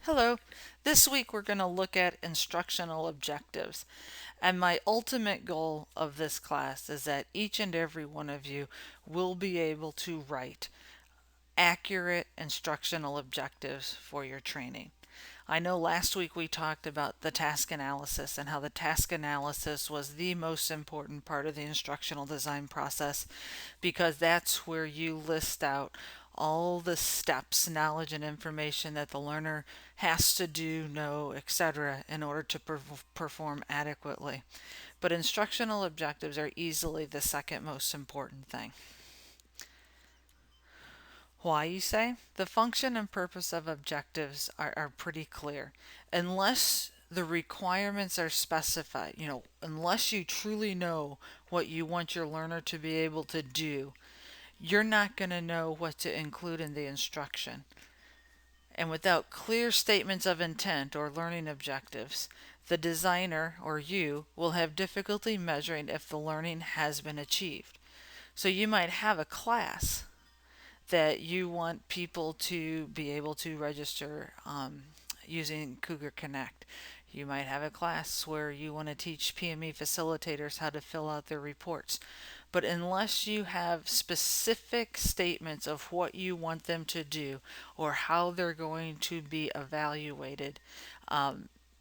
Hello. This week we're going to look at instructional objectives. And my ultimate goal of this class is that each and every one of you will be able to write accurate instructional objectives for your training. I know last week we talked about the task analysis and how the task analysis was the most important part of the instructional design process because that's where you list out all the steps, knowledge, and information that the learner has to do, know, etc., in order to perform adequately. But instructional objectives are easily the second most important thing. Why, you say? The function and purpose of objectives are pretty clear. Unless the requirements are specified, unless you truly know what you want your learner to be able to do, you're not going to know what to include in the instruction. And without clear statements of intent or learning objectives, the designer or you will have difficulty measuring if the learning has been achieved. So you might have a class that you want people to be able to register using Cougar Connect. You might have a class where you want to teach PME facilitators how to fill out their reports. But unless you have specific statements of what you want them to do or how they're going to be evaluated,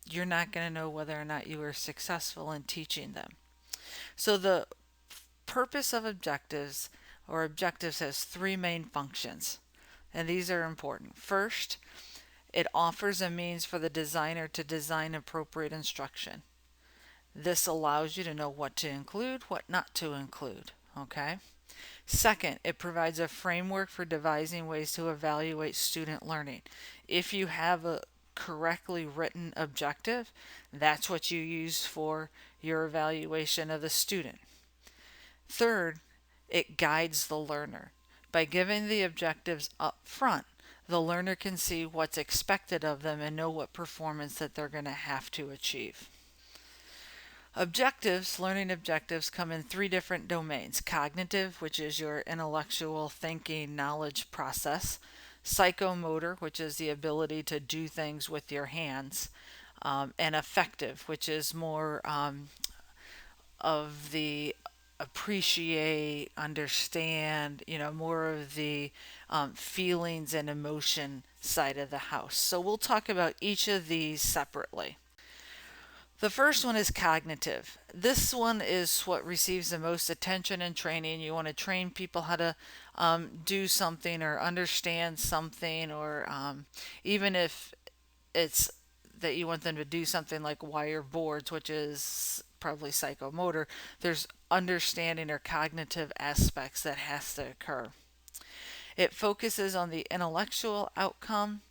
you're not going to know whether or not you are successful in teaching them. So the purpose of objectives has three main functions, and these are important. First, it offers a means for the designer to design appropriate instruction. This allows you to know what to include, what not to include. Okay? Second, it provides a framework for devising ways to evaluate student learning. If you have a correctly written objective, that's what you use for your evaluation of the student. Third, it guides the learner. By giving the objectives up front, the learner can see what's expected of them and know what performance that they're going to have to achieve. Learning objectives come in three different domains: cognitive, which is your intellectual thinking knowledge process; psychomotor, which is the ability to do things with your hands; and affective, which is more of the appreciate, understand, more of the feelings and emotion side of the house. So we'll talk about each of these separately. The first one is cognitive. This one is what receives the most attention in training. You want to train people how to do something or understand something, or even if it's that you want them to do something like wire boards, which is probably psychomotor, there's understanding or cognitive aspects that has to occur. It focuses on the intellectual outcome,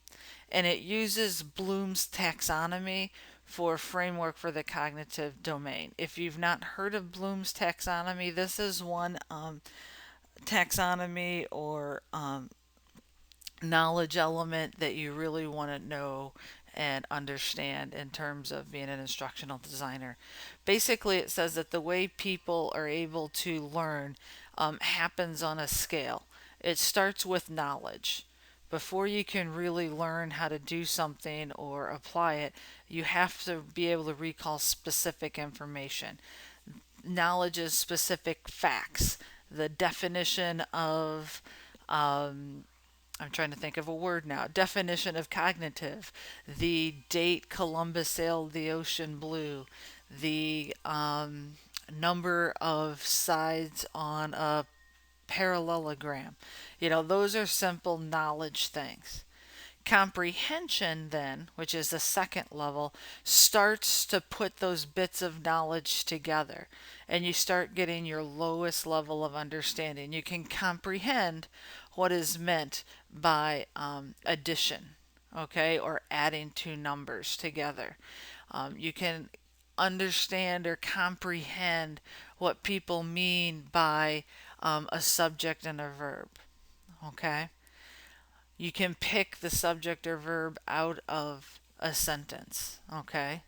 and it uses Bloom's taxonomy for a framework for the cognitive domain. If you've not heard of Bloom's taxonomy, this is one taxonomy or knowledge element that you really want to know and understand in terms of being an instructional designer. Basically, it says that the way people are able to learn happens on a scale. It starts with knowledge. Before you can really learn how to do something or apply it, you have to be able to recall specific information. Knowledge is specific facts. The definition of I'm trying to think of a word now. Definition of cognitive. The date Columbus sailed the ocean blue. The number of sides on a parallelogram. Those are simple knowledge things. Comprehension, then, which is the second level, starts to put those bits of knowledge together, and you start getting your lowest level of understanding. You can comprehend what is meant by addition, okay, or adding two numbers together. You can understand or comprehend what people mean by a subject and a verb, okay? You can pick the subject or verb out of a sentence, okay?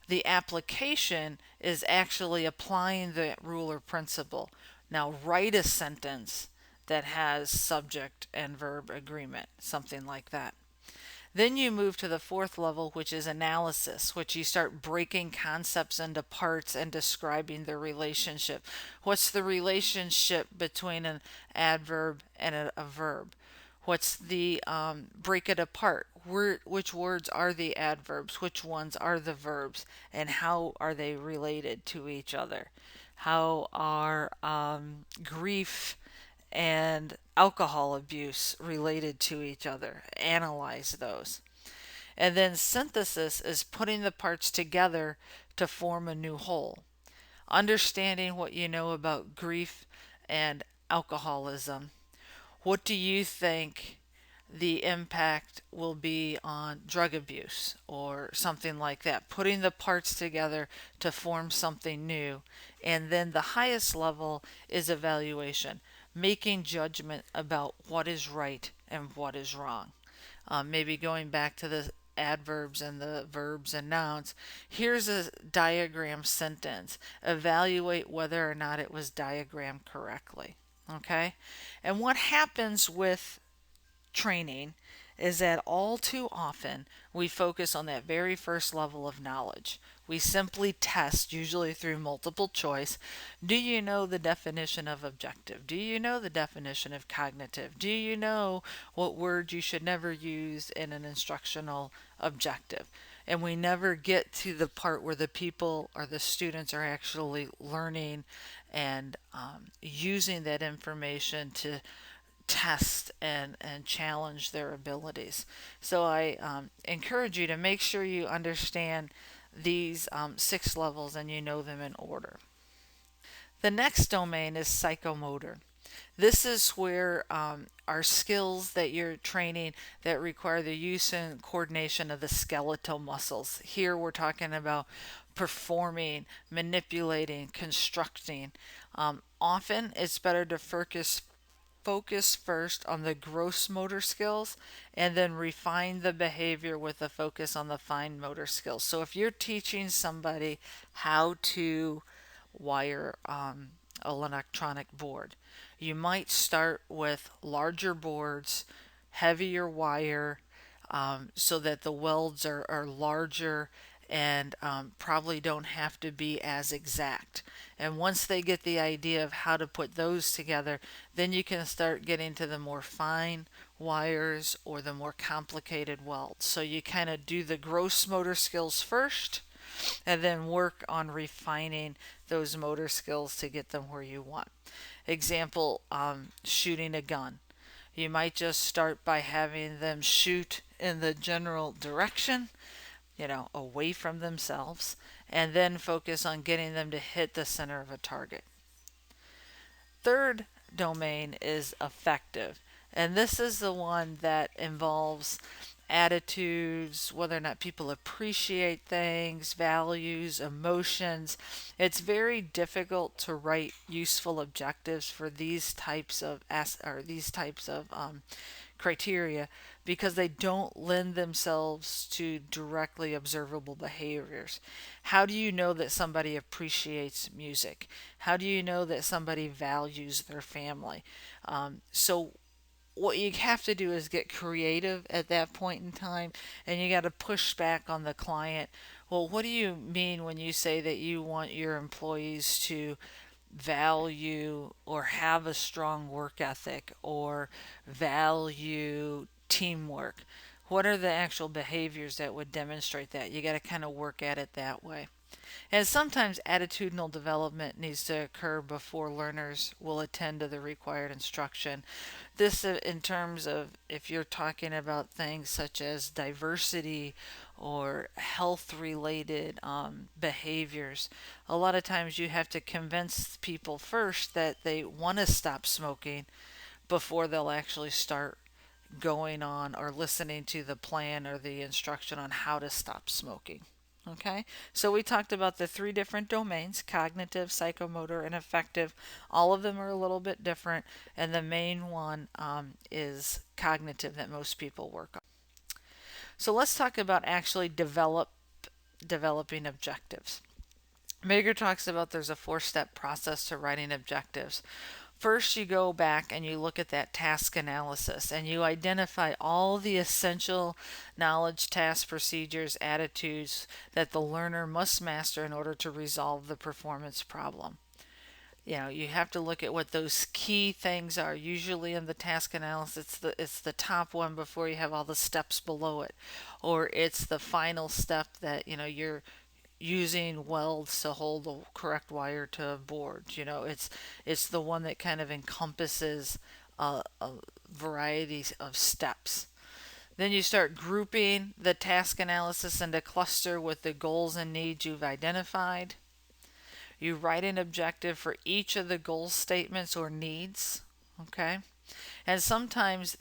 The application is actually applying the rule or principle. Now, write a sentence that has subject and verb agreement, something like that. Then you move to the fourth level, which is analysis, which you start breaking concepts into parts and describing the relationship. What's the relationship between an adverb and a verb? What's the break it apart? Which words are the adverbs? Which ones are the verbs? And how are they related to each other? How are grief and alcohol abuse related to each other? Analyze those. And then synthesis is putting the parts together to form a new whole. Understanding what you know about grief and alcoholism, what do you think the impact will be on drug abuse or something like that? Putting the parts together to form something new. And then the highest level is evaluation, making judgment about what is right and what is wrong. Maybe going back to the adverbs and the verbs and nouns. Here's a diagram sentence. Evaluate whether or not it was diagrammed correctly. Okay? And what happens with training is that all too often we focus on that very first level of knowledge. We simply test, usually through multiple choice. Do you know the definition of objective? Do you know the definition of cognitive? Do you know what word you should never use in an instructional objective? And we never get to the part where the people or the students are actually learning and using that information to test and challenge their abilities. So I encourage you to make sure you understand these six levels and you know them in order. The next domain is psychomotor. This is where our skills that you're training that require the use and coordination of the skeletal muscles. Here we're talking about performing, manipulating, constructing. Often it's better to focus first on the gross motor skills and then refine the behavior with a focus on the fine motor skills. So if you're teaching somebody how to wire an electronic board, you might start with larger boards, heavier wire, so that the welds are larger and probably don't have to be as exact. And once they get the idea of how to put those together, then you can start getting to the more fine wires or the more complicated welds. So you kind of do the gross motor skills first and then work on refining those motor skills to get them where you want. Example, shooting a gun. You might just start by having them shoot in the general direction, away from themselves, and then focus on getting them to hit the center of a target. Third domain is affective, and this is the one that involves attitudes, whether or not people appreciate things, values, emotions. It's very difficult to write useful objectives for these types of criteria because they don't lend themselves to directly observable behaviors. How do you know that somebody appreciates music? How do you know that somebody values their family? So what you have to do is get creative at that point in time, and you got to push back on the client. Well, what do you mean when you say that you want your employees to value or have a strong work ethic or value teamwork? What are the actual behaviors that would demonstrate that? You got to kind of work at it that way. And sometimes attitudinal development needs to occur before learners will attend to the required instruction. This, in terms of if you're talking about things such as diversity or health related behaviors, a lot of times you have to convince people first that they want to stop smoking before they'll actually start going on or listening to the plan or the instruction on how to stop smoking. Okay, so we talked about the three different domains: cognitive, psychomotor, and affective. All of them are a little bit different, and the main one is cognitive that most people work on. So let's talk about actually developing objectives. Mager talks about there's a four-step process to writing objectives. First, you go back and you look at that task analysis and you identify all the essential knowledge, tasks, procedures, attitudes that the learner must master in order to resolve the performance problem. You have to look at what those key things are. Usually in the task analysis, it's the top one before you have all the steps below it, or it's the final step that you're using welds to hold the correct wire to a board. It's the one that kind of encompasses a variety of steps. Then you start grouping the task analysis into cluster with the goals and needs you've identified. You write an objective for each of the goal statements or needs. Okay. And sometimes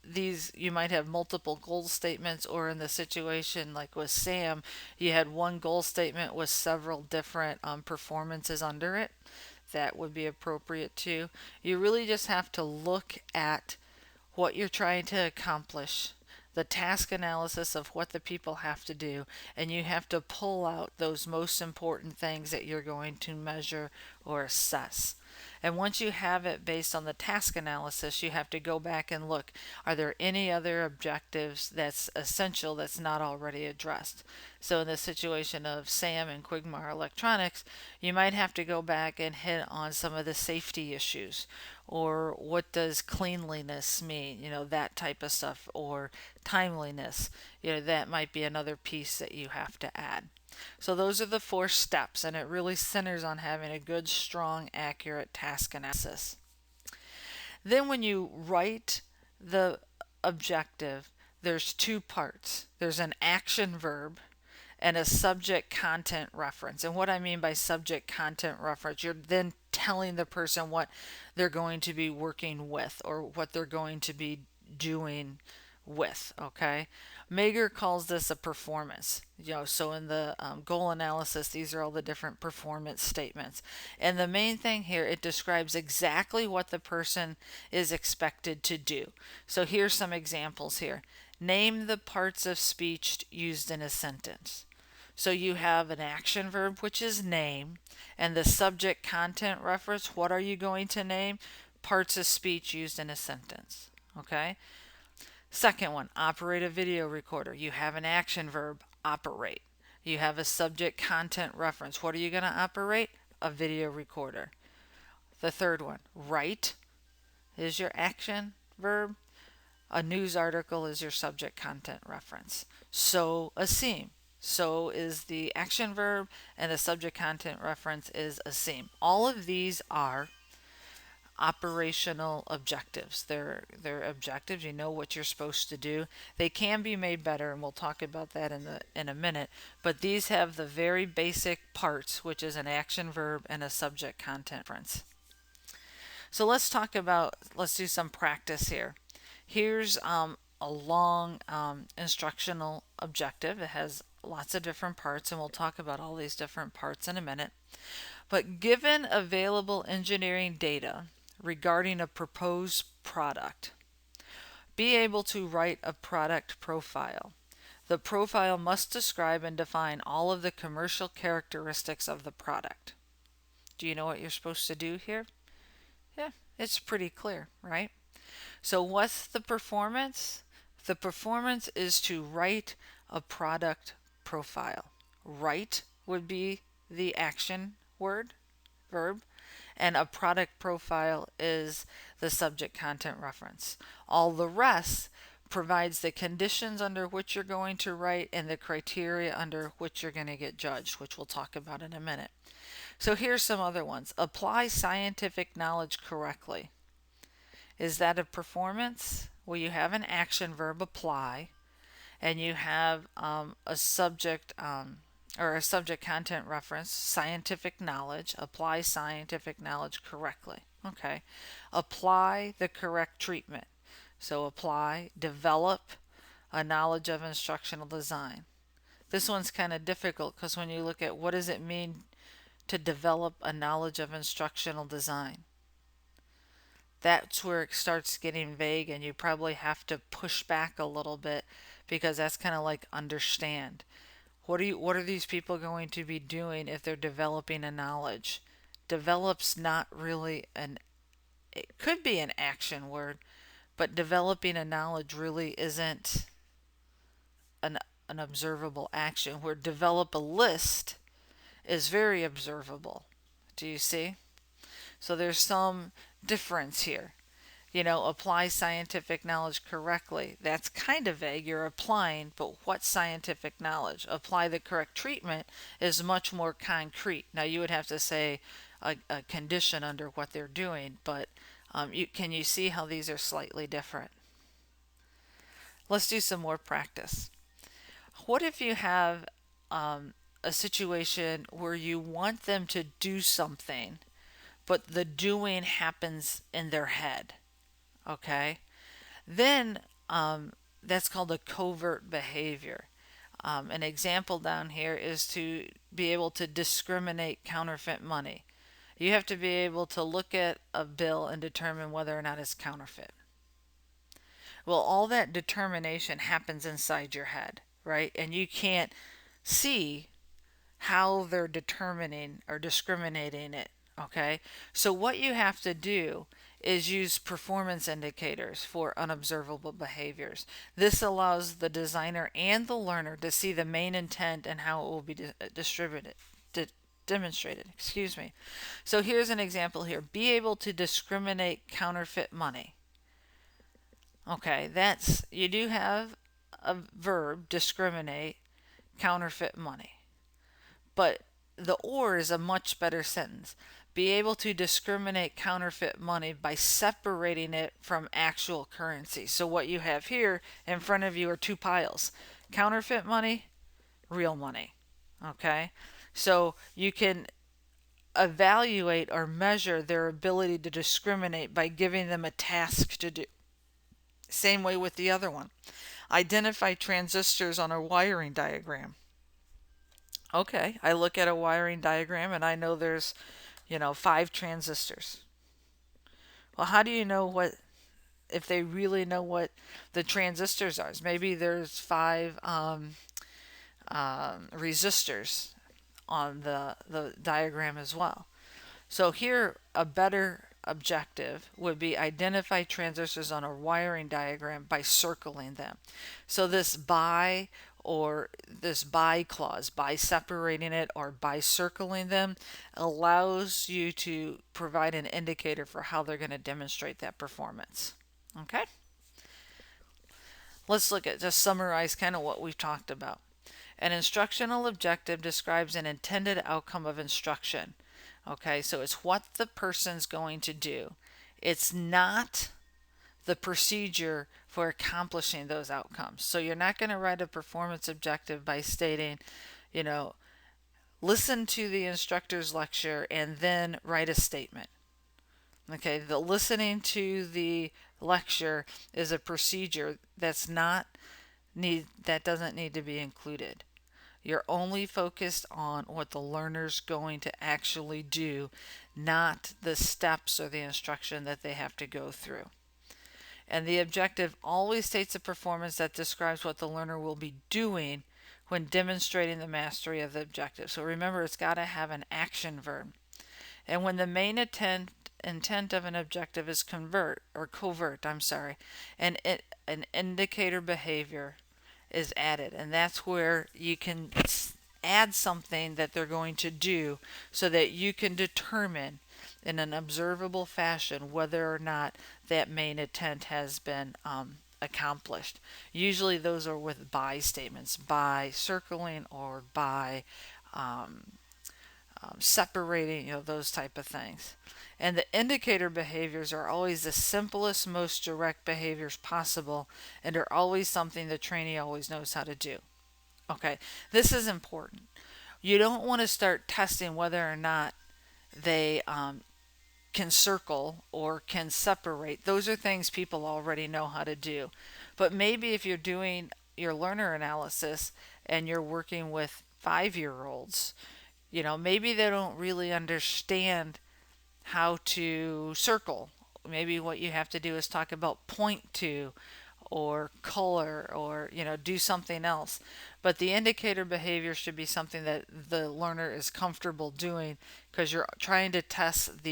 these you might have multiple goal statements, or in the situation like with Sam, you had one goal statement with several different performances under it. That would be appropriate too. You really just have to look at what you're trying to accomplish, the task analysis of what the people have to do, and you have to pull out those most important things that you're going to measure or assess. And once you have it based on the task analysis, you have to go back and look, are there any other objectives that's essential that's not already addressed? So in the situation of Sam and Quigmar Electronics, you might have to go back and hit on some of the safety issues, or what does cleanliness mean, that type of stuff, or timeliness. That might be another piece that you have to add. So those are the 4 steps, and it really centers on having a good, strong, accurate task analysis. Then when you write the objective, there's 2 parts. There's an action verb and a subject content reference. And what I mean by subject content reference, you're then telling the person what they're going to be working with, or what they're going to be doing with. Okay. Mager calls this a performance. So in the goal analysis, these are all the different performance statements. And the main thing here, it describes exactly what the person is expected to do. So here's some examples here. Name the parts of speech used in a sentence. So you have an action verb, which is name, and the subject content reference. What are you going to name? Parts of speech used in a sentence. Okay. Second one, operate a video recorder. You have an action verb, operate. You have a subject content reference. What are you going to operate? A video recorder. The third one, write is your action verb. A news article is your subject content reference. Sew a seam. So is the action verb, and the subject content reference is a seam. All of these are operational objectives. They're objectives. You know what you're supposed to do. They can be made better, and we'll talk about that in a minute. But these have the very basic parts, which is an action verb and a subject content reference. So let's do some practice here. Here's a long instructional objective. It has lots of different parts, and we'll talk about all these different parts in a minute. But given available engineering data regarding a proposed product, be able to write a product profile. The profile must describe and define all of the commercial characteristics of the product. Do you know what you're supposed to do here? Yeah, it's pretty clear, right? So what's the performance? The performance is to write a product profile. Write would be the action verb, and a product profile is the subject content reference. All the rest provides the conditions under which you're going to write and the criteria under which you're going to get judged, which we'll talk about in a minute. So here's some other ones. Apply scientific knowledge correctly. Is that a performance? Well, you have an action verb, apply, and you have a subject or a subject content reference, scientific knowledge. Apply scientific knowledge correctly. Okay. Apply the correct treatment. So apply, develop a knowledge of instructional design. This one's kind of difficult because when you look at what does it mean to develop a knowledge of instructional design, that's where it starts getting vague, and you probably have to push back a little bit, because that's kind of like understand. What are these people going to be doing if they're developing a knowledge? Develop's not really it could be an action word, but developing a knowledge really isn't an, an observable action, where develop a list is very observable. Do you see? So there's some difference here. Apply scientific knowledge correctly. That's kind of vague. You're applying, but what scientific knowledge? Apply the correct treatment is much more concrete. Now, you would have to say a condition under what they're doing, but can you see how these are slightly different? Let's do some more practice. What if you have a situation where you want them to do something, but the doing happens in their head? Okay? Then that's called a covert behavior. An example down here is to be able to discriminate counterfeit money. You have to be able to look at a bill and determine whether or not it's counterfeit. Well, all that determination happens inside your head, right? And you can't see how they're determining or discriminating it. Okay, so what you have to do is use performance indicators for unobservable behaviors. This allows the designer and the learner to see the main intent and how it will be distributed, demonstrated. Excuse me. So here's an example here. Be able to discriminate counterfeit money. Okay, that's, you do have a verb, discriminate counterfeit money. But the or is a much better sentence. Be able to discriminate counterfeit money by separating it from actual currency. So what you have here in front of you are two piles. Counterfeit money, real money. Okay? So you can evaluate or measure their ability to discriminate by giving them a task to do. Same way with the other one. Identify transistors on a wiring diagram. Okay, I look at a wiring diagram and I know there's, 5 transistors. Well, how do you know if they really know what the transistors are? Maybe there's 5 resistors on the diagram as well. So here, a better objective would be identify transistors on a wiring diagram by circling them. So this by or this by clause, by separating it or by circling them, allows you to provide an indicator for how they're going to demonstrate that performance. Okay? Let's look at, just summarize kind of what we've talked about. An instructional objective describes an intended outcome of instruction. Okay, so it's what the person's going to do. It's not the procedure for accomplishing those outcomes. So you're not going to write a performance objective by stating, listen to the instructor's lecture and then write a statement. Okay, the listening to the lecture is a procedure that doesn't need to be included. You're only focused on what the learner's going to actually do, not the steps or the instruction that they have to go through. And the objective always states a performance that describes what the learner will be doing when demonstrating the mastery of the objective. So remember, it's got to have an action verb. And when the main intent of an objective is covert, and an indicator behavior is added, and that's where you can add something that they're going to do so that you can determine in an observable fashion whether or not that main intent has been accomplished. Usually those are with by statements, by circling or by separating, those type of things. And the indicator behaviors are always the simplest, most direct behaviors possible and are always something the trainee always knows how to do. Okay, this is important. You don't want to start testing whether or not they can circle or can separate. Those are things people already know how to do. But maybe if you're doing your learner analysis and you're working with 5-year-olds, maybe they don't really understand how to circle. Maybe what you have to do is talk about point to or color or do something else. But the indicator behavior should be something that the learner is comfortable doing, because you're trying to test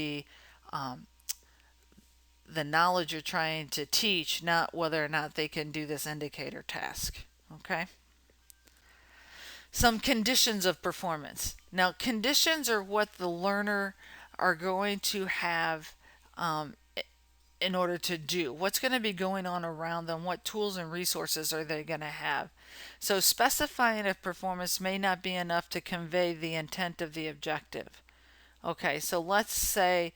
the knowledge you're trying to teach, not whether or not they can do this indicator task. Okay? Some conditions of performance. Now, conditions are what the learner are going to have in order to do. What's going to be going on around them? What tools and resources are they going to have? So, specifying a performance may not be enough to convey the intent of the objective. Okay, so let's say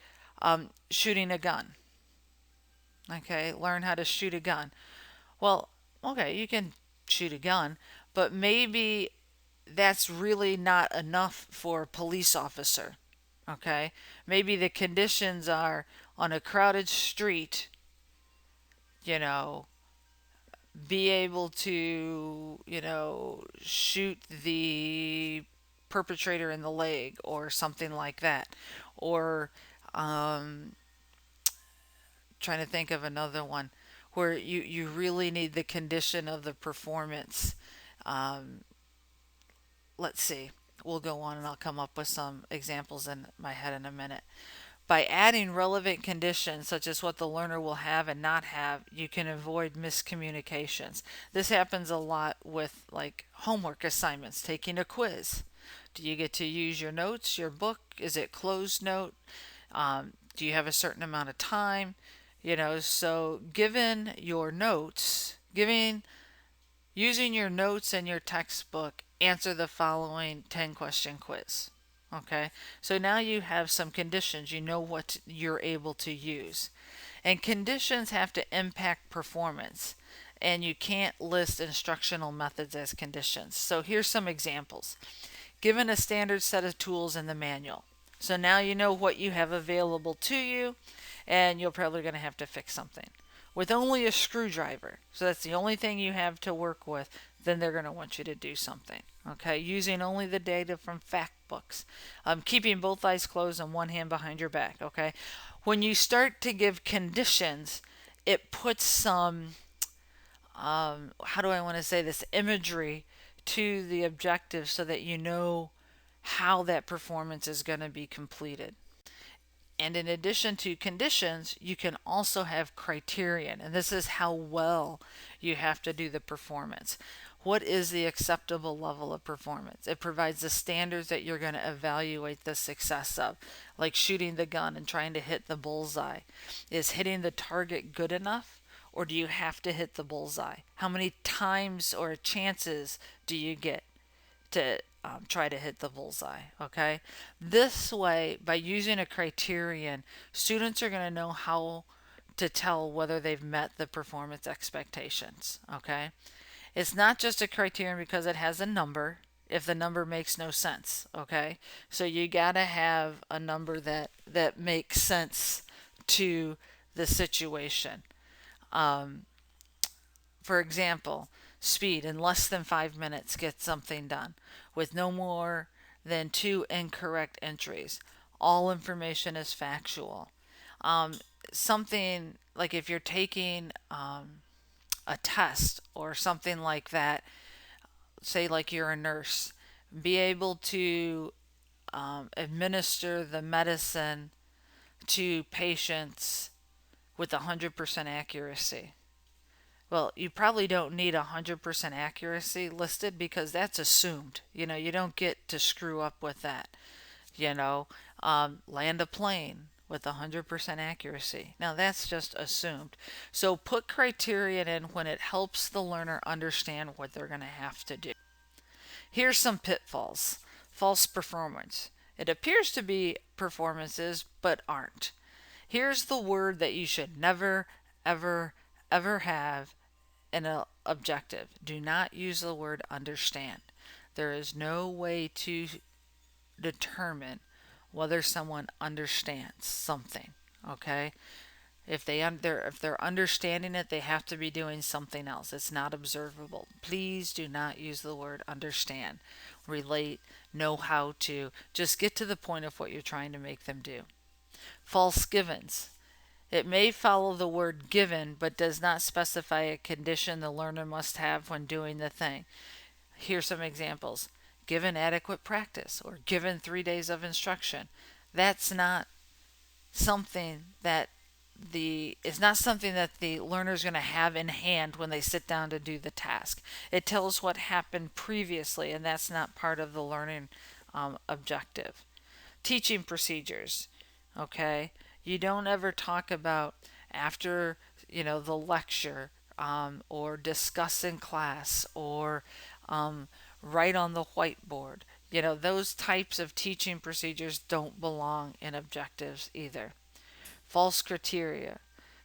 shooting a gun. Okay, learn how to shoot a gun. Well, okay, you can shoot a gun, but maybe that's really not enough for a police officer. Okay, maybe the conditions are on a crowded street, you know, be able to, shoot the perpetrator in the leg or something like that. Or um, trying to think of another one where you really need the condition of the performance. Um, let's see. We'll go on and I'll come up with some examples in my head in a minute. By adding relevant conditions, such as what the learner will have and not have, you can avoid miscommunications. This happens a lot with like homework assignments, taking a quiz. Do you get to use your notes, your book? Is it closed note? Do you have a certain amount of time? So given your notes, using your notes and your textbook, answer the following 10 question quiz. Okay, so now you have some conditions, you know what you're able to use. And conditions have to impact performance, and you can't list instructional methods as conditions. So here's some examples. Given a standard set of tools in the manual. So now you know what you have available to you, and you're probably going to have to fix something. With only a screwdriver, so that's the only thing you have to work with, then they're going to want you to do something. Okay, using only the data from fact books. Keeping both eyes closed and one hand behind your back. Okay, when you start to give conditions, it puts some, how do I want to say this, imagery to the objective so that you know how that performance is going to be completed. And in addition to conditions, you can also have criterion, and this is how well you have to do the performance. What is the acceptable level of performance? It provides the standards that you're going to evaluate the success of, like shooting the gun and trying to hit the bullseye. Is hitting the target good enough, or do you have to hit the bullseye? How many times or chances do you get to try to hit the bullseye? Okay, this way, by using a criterion, students are going to know how to tell whether they've met the performance expectations. Okay, it's not just a criterion because it has a number if the number makes no sense. Okay, so you got to have a number that makes sense to the situation. For example, speed in less than 5 minutes, get something done with no more than 2 incorrect entries. All information is factual. Something like if you're taking a test or something like that, say like you're a nurse, be able to administer the medicine to patients with 100% accuracy. Well, you probably don't need 100% accuracy listed because that's assumed. You don't get to screw up with that. Land a plane with 100% accuracy. Now, that's just assumed. So put criterion in when it helps the learner understand what they're going to have to do. Here's some pitfalls. False performance. It appears to be performances, but aren't. Here's the word that you should never, ever, ever have in an objective. Do not use the word understand. There is no way to determine whether someone understands something. Okay? If they're understanding it, they have to be doing something else. It's not observable. Please do not use the word understand, relate, know how to. Just get to the point of what you're trying to make them do. False givens. It may follow the word given, but does not specify a condition the learner must have when doing the thing. Here's some examples. Given adequate practice, or given 3 days of instruction. That's not something that it's not something that the learner is going to have in hand when they sit down to do the task. It tells what happened previously, and that's not part of the learning objective. Teaching procedures. Okay, you don't ever talk about after the lecture, or discuss in class, or write on the whiteboard. Those types of teaching procedures don't belong in objectives either. False criteria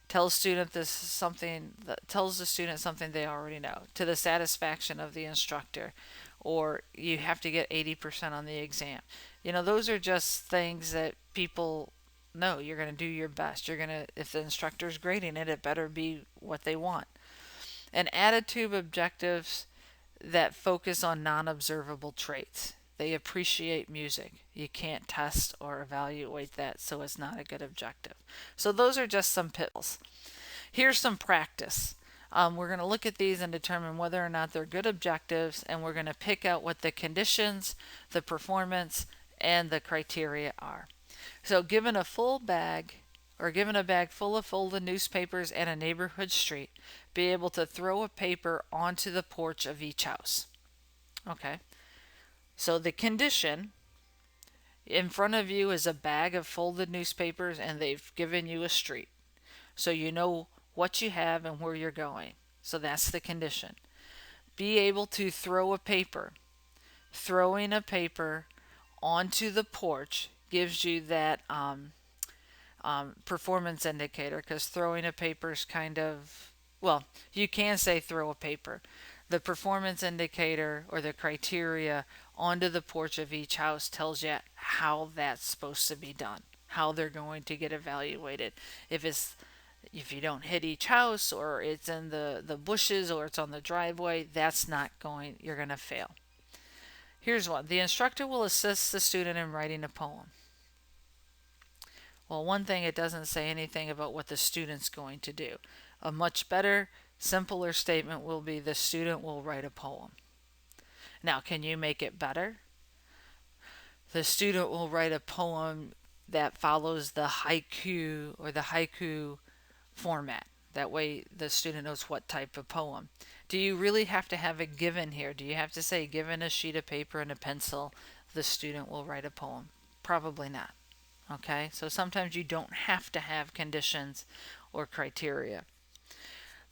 tells the student something they already know to the satisfaction of the instructor, or you have to get 80% on the exam. Those are just things that people know. You're going to do your best. If the instructor's grading it, it better be what they want. And attitude objectives that focus on non-observable traits. They appreciate music. You can't test or evaluate that, so it's not a good objective. So those are just some pitfalls. Here's some practice. We're going to look at these and determine whether or not they're good objectives, and we're going to pick out what the conditions, the performance, and the criteria are. So given a full bag, or given a bag full of folded newspapers and a neighborhood street, be able to throw a paper onto the porch of each house. Okay. So the condition, in front of you is a bag of folded newspapers and they've given you a street. So you know what you have and where you're going. So that's the condition. Be able to throw a paper. Throwing a paper onto the porch gives you that performance indicator, because throwing a paper is kind of, well, you can say throw a paper. The performance indicator or the criteria onto the porch of each house tells you how that's supposed to be done, how they're going to get evaluated. If you don't hit each house, or it's in the bushes, or it's on the driveway, you're going to fail. Here's one. The instructor will assist the student in writing a poem. Well, one thing, it doesn't say anything about what the student's going to do. A much better, simpler statement will be the student will write a poem. Now, can you make it better? The student will write a poem that follows the haiku or the haiku format. That way the student knows what type of poem. Do you really have to have a given here? Do you have to say, given a sheet of paper and a pencil, the student will write a poem? Probably not. Okay, so sometimes you don't have to have conditions or criteria.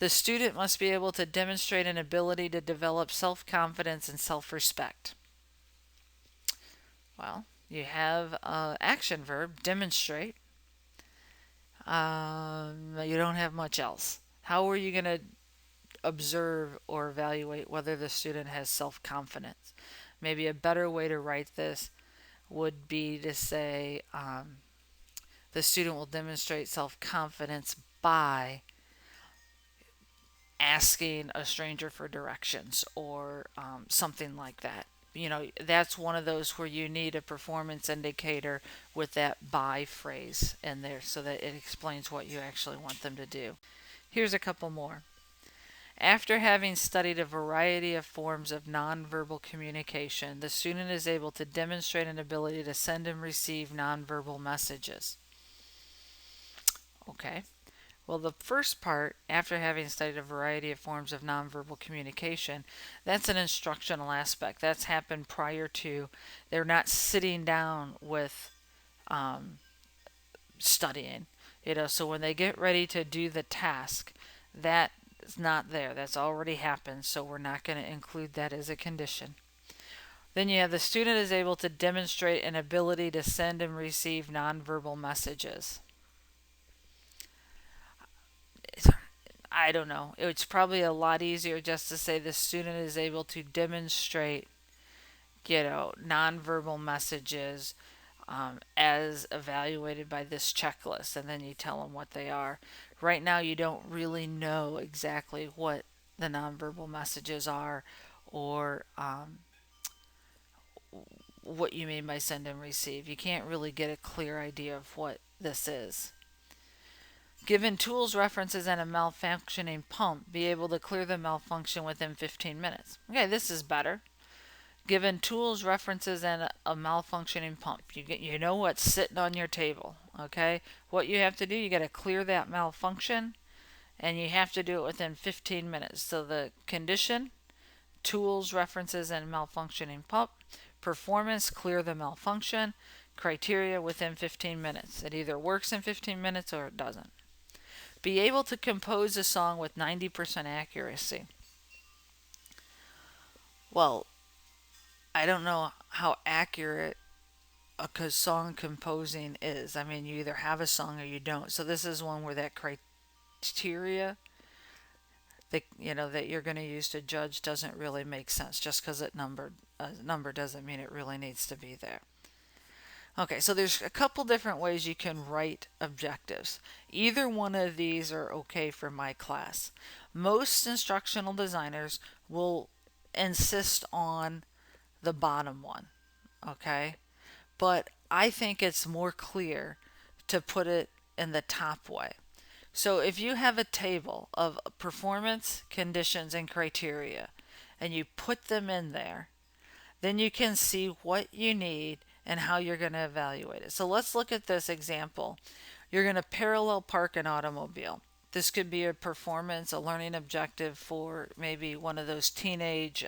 The student must be able to demonstrate an ability to develop self-confidence and self-respect. Well, you have action verb, demonstrate. You don't have much else. How are you going to observe or evaluate whether the student has self-confidence? Maybe a better way to write this would be to say the student will demonstrate self-confidence by asking a stranger for directions, or something like that. That's one of those where you need a performance indicator with that by phrase in there so that it explains what you actually want them to do. Here's a couple more. After having studied a variety of forms of nonverbal communication, the student is able to demonstrate an ability to send and receive nonverbal messages. Okay. Well, the first part, after having studied a variety of forms of nonverbal communication, that's an instructional aspect. That's happened prior to. They're not sitting down with studying. So when they get ready to do the task, that is not there. That's already happened, so we're not going to include that as a condition. Then you have the student is able to demonstrate an ability to send and receive nonverbal messages. I don't know. It's probably a lot easier just to say the student is able to demonstrate, nonverbal messages as evaluated by this checklist, and then you tell them what they are. Right now, you don't really know exactly what the nonverbal messages are, or what you mean by send and receive. You can't really get a clear idea of what this is. Given tools, references, and a malfunctioning pump, be able to clear the malfunction within 15 minutes. Okay, this is better. Given tools, references, and a malfunctioning pump. You know what's sitting on your table. Okay, what you have to do, you got to clear that malfunction, and you have to do it within 15 minutes. So the condition, tools, references, and malfunctioning pump. Performance, clear the malfunction. Criteria, within 15 minutes. It either works in 15 minutes or it doesn't. Be able to compose a song with 90% accuracy. Well, I don't know how accurate a song composing is. I mean, you either have a song or you don't. So this is one where that criteria that that you're going to use to judge doesn't really make sense. Just because it numbered a number doesn't mean it really needs to be there. Okay, so there's a couple different ways you can write objectives. Either one of these are okay for my class. Most instructional designers will insist on the bottom one, okay? But I think it's more clear to put it in the top way. So if you have a table of performance, conditions, and criteria, and you put them in there, then you can see what you need and how you're going to evaluate it. So let's look at this example. You're going to parallel park an automobile. This could be a performance, a learning objective for maybe one of those teenage,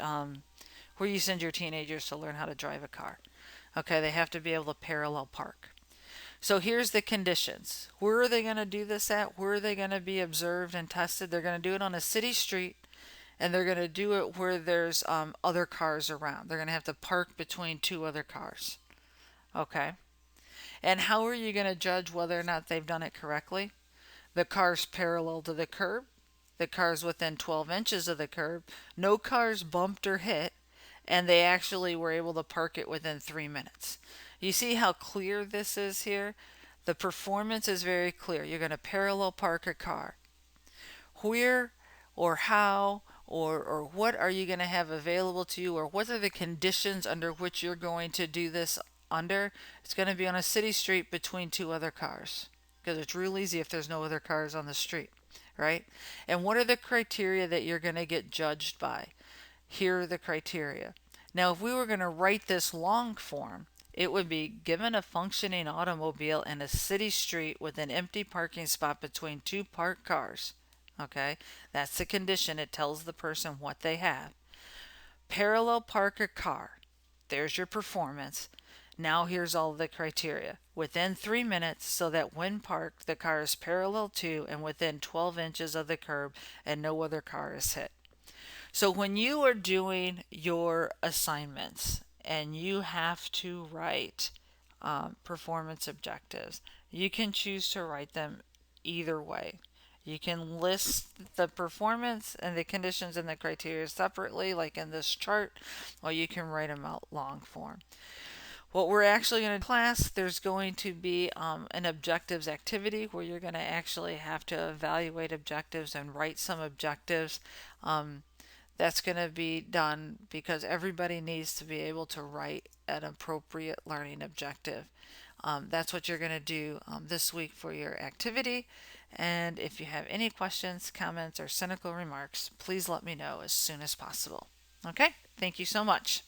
where you send your teenagers to learn how to drive a car. Okay, they have to be able to parallel park. So here's the conditions. Where are they going to do this at? Where are they going to be observed and tested? They're going to do it on a city street, and they're going to do it where there's other cars around. They're going to have to park between two other cars. Okay. And how are you going to judge whether or not they've done it correctly? The car's parallel to the curb. The car's within 12 inches of the curb. No cars bumped or hit. And they actually were able to park it within 3 minutes. You see how clear this is here? The performance is very clear. You're going to parallel park a car. Where or how or what are you going to have available to you, or what are the conditions under which you're going to do this under? It's going to be on a city street between two other cars, because it's real easy if there's no other cars on the street, right? And what are the criteria that you're going to get judged by? Here are the criteria. Now, if we were going to write this long form, it would be given a functioning automobile in a city street with an empty parking spot between two parked cars. Okay, that's the condition. It tells the person what they have. Parallel park a car. There's your performance. Now here's all the criteria. Within 3 minutes, so that when parked, the car is parallel to and within 12 inches of the curb and no other car is hit. So when you are doing your assignments and you have to write performance objectives, you can choose to write them either way. You can list the performance and the conditions and the criteria separately, like in this chart, or you can write them out long form. What we're actually going to class, there's going to be an objectives activity where you're going to actually have to evaluate objectives and write some objectives. That's going to be done because everybody needs to be able to write an appropriate learning objective. That's what you're going to do this week for your activity. And if you have any questions, comments, or cynical remarks, please let me know as soon as possible. Okay? Thank you so much.